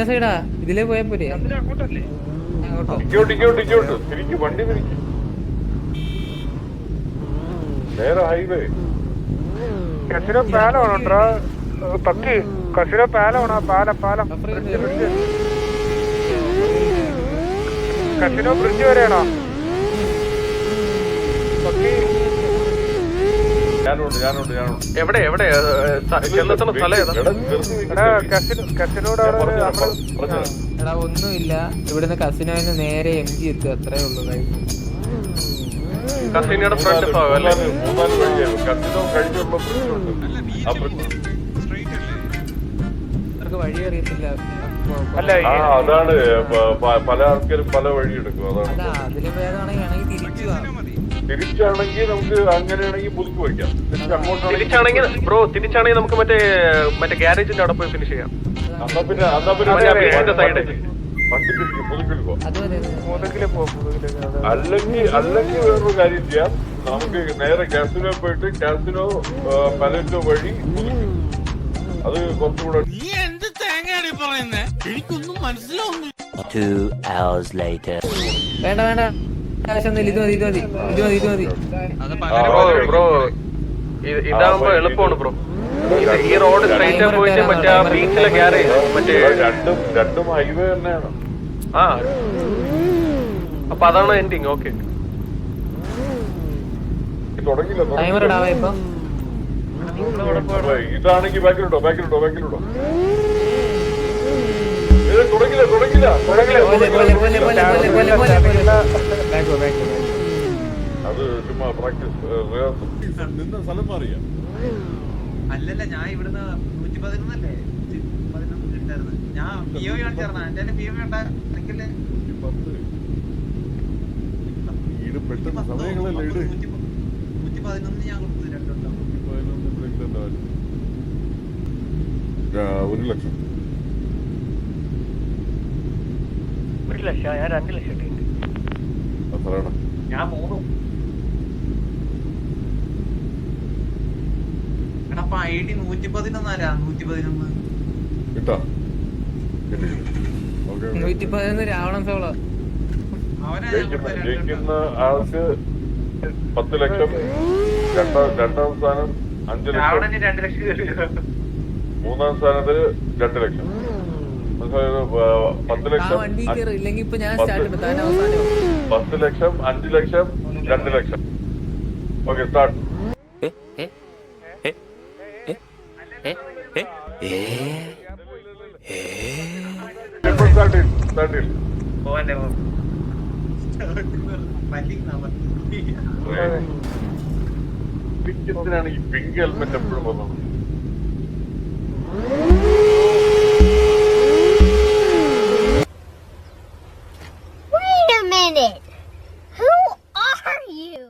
സൈഡാ ഇതിലേ പോയാ പോരെ? വണ്ടി നേരെ ഹൈവേ. കസിനോ പാലമാണോട്രാ പക്കി? കസിനോ പാലമാണോ? പാലം കസിനോ ബ്രിഡ്ജ് വരെയാണോ പക്കി? എവിടെ എടാ ഒന്നുമില്ല, ഇവിടുന്ന് കസിനോന്ന് നേരെ MG എത്തുക, അത്രേ ഉള്ളൂ. കസിനോയുടെ ഫ്രണ്ട് ഭാഗം അല്ലേ? അവർക്ക് വഴി അറിയത്തില്ല. അതാണ് പല ആൾക്കാരും പല വഴി എടുക്കും. അതാ അതിലും ഭേദമാണെങ്കിൽ തിരിച്ചാണെങ്കിൽ നമുക്ക് അങ്ങനെയാണെങ്കിൽ പുതുക്കി വയ്ക്കാം. തിരിച്ചാണെങ്കിൽ നമുക്ക് മറ്റേ ഗ്യാരേജിന്റെ അവിടെ പോയി ഫിനിഷ് ചെയ്യാം. അല്ലെങ്കിൽ വേറൊരു കാര്യം ചെയ്യാം. നമുക്ക് നേരെ കാസിനോ പോയിട്ട് കാസിനോ പലറ്റോ വഴി അത് കുറച്ചുകൂടെ. എനിക്കൊന്നും മനസ്സിലാവുന്നു. 2 hours later. വേണ്ട ഇത് മതി. ബ്രോ ഇതാകുമ്പോ എളുപ്പമാണ് ബ്രോ. ഈ റോഡ് സ്ട്രൈറ്റ് പോയിട്ട് മറ്റേ ബീച്ചിലെ ഗ്യാരേജ് മറ്റേ രണ്ടും ഹൈവേ തന്നെയാണ്. അപ്പൊ അതാണ് എൻഡിങ്. ഓക്കെ തുടങ്ങില്ല. ഇതാണെങ്കിൽ ബാക്കിലുണ്ടോ? തുടങ്ങില്ല. അത് ചുമ്മാ പ്രാക്ടീസ് നിന്ന സ്ഥലം മാറിയ. അല്ലല്ല, ഞാൻ ഇവിടുന്ന് 111 കിട്ടായിരുന്നു. ഞാൻ POV കാണിച്ചായിരുന്നു. എന്റെ POV കണ്ടെങ്കില് പെട്ടെന്ന് സമയങ്ങളല്ലേ 111 ഞാൻ കൊടുത്തു. 1 ലക്ഷം. ഞാൻ 2 ലക്ഷം അത്രയാണ്. ഞാൻ 3. എടാ ID 111 ആരാ? 111 കിട്ടാ. 111 രാവണൻ സോളോ. ജയിക്കുന്ന ആൾക്ക് 10 ലക്ഷം. രണ്ടാം സ്ഥാനം 5 ലക്ഷം. 2 ലക്ഷം. മൂന്നാം സ്ഥാനത്തിന് 2 ലക്ഷം. 10 ലക്ഷം 10 ലക്ഷം 5 ലക്ഷം 2 ലക്ഷം. Okay start. ാണ് ഈ പിങ്ക് ഹെൽമെറ്റ് എപ്പോഴും വന്നത്. Wait a minute. Who are you?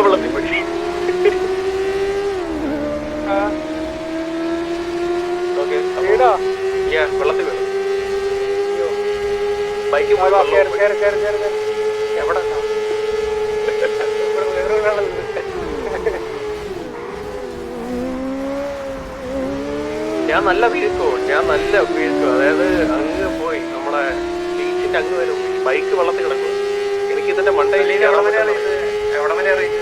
വെള്ളത്തിൽ പോയി. വെള്ളത്തിൽ വീണു. ബൈക്ക് എവിടെ ഞാൻ നല്ല വീഴ്ക്കോ അതായത് അങ്ങ് പോയി നമ്മളെ ബീച്ചിന്റെ അങ്ങ് വരും. ബൈക്ക് വെള്ളത്തിൽ കിടക്കും. എനിക്ക് ഇതിന്റെ മണ്ടയിലേക്ക് എവിടെ വരെ അറിയിച്ചു.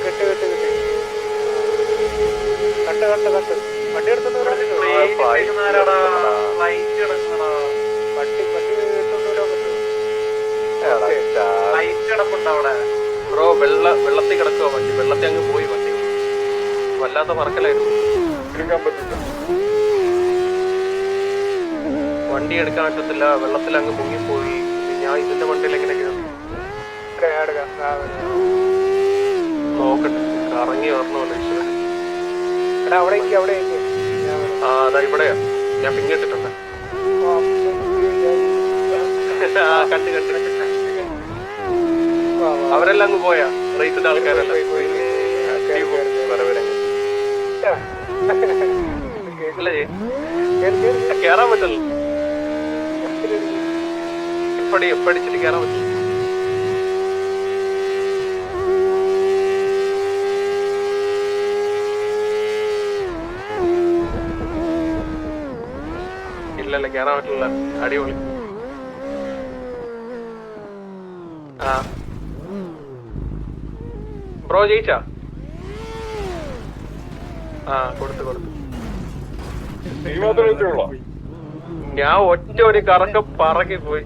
കട്ട് വണ്ടി എടുത്തോണ്ട് വരാൻ പറ്റുമോ? വണ്ടി എടുത്തോണ്ട് വരാൻ പറ്റുമോ? ബ്രോ വെള്ളത്തിൽ കിടക്കുക വണ്ടി, വെള്ളത്തിൽ അങ്ങ് പോയി വണ്ടി, വല്ലാത്ത പറക്കലായിരുന്നു. എടുക്കാൻ പറ്റില്ല, വണ്ടി എടുക്കാൻ പറ്റത്തില്ല, വെള്ളത്തിൽ അങ്ങ് മുങ്ങിപ്പോയി. ഞാൻ ഇതിന്റെ വണ്ടിയിൽ എങ്ങനെ നോക്കട്ടെ, കറങ്ങി വരണമല്ലോ ഈശ്വരൻ. ആ അതാ ഇവിടെയാ, ഞാൻ പിന്നിട്ടിട്ടുണ്ട്. കണ്ട് അവരെല്ലാം അങ്ങ് പോയാ, റേസിന്റെ ആൾക്കാരെല്ലാം അല്ലേ കേറാൻ പറ്റല്ലോ, എപ്പടിച്ചിട്ട് കേറാൻ പറ്റില്ല. ഇല്ലല്ല കേറാൻ പറ്റില്ല, അടിപൊളി. ആ ബ്രോ ജയിച്ചാ? ആ കൊടുത്തു. നീ മാത്രമേ ഉള്ളൂ. ഞാൻ ഒറ്റ ഒരു കറക്കം പറക്കി പോയി.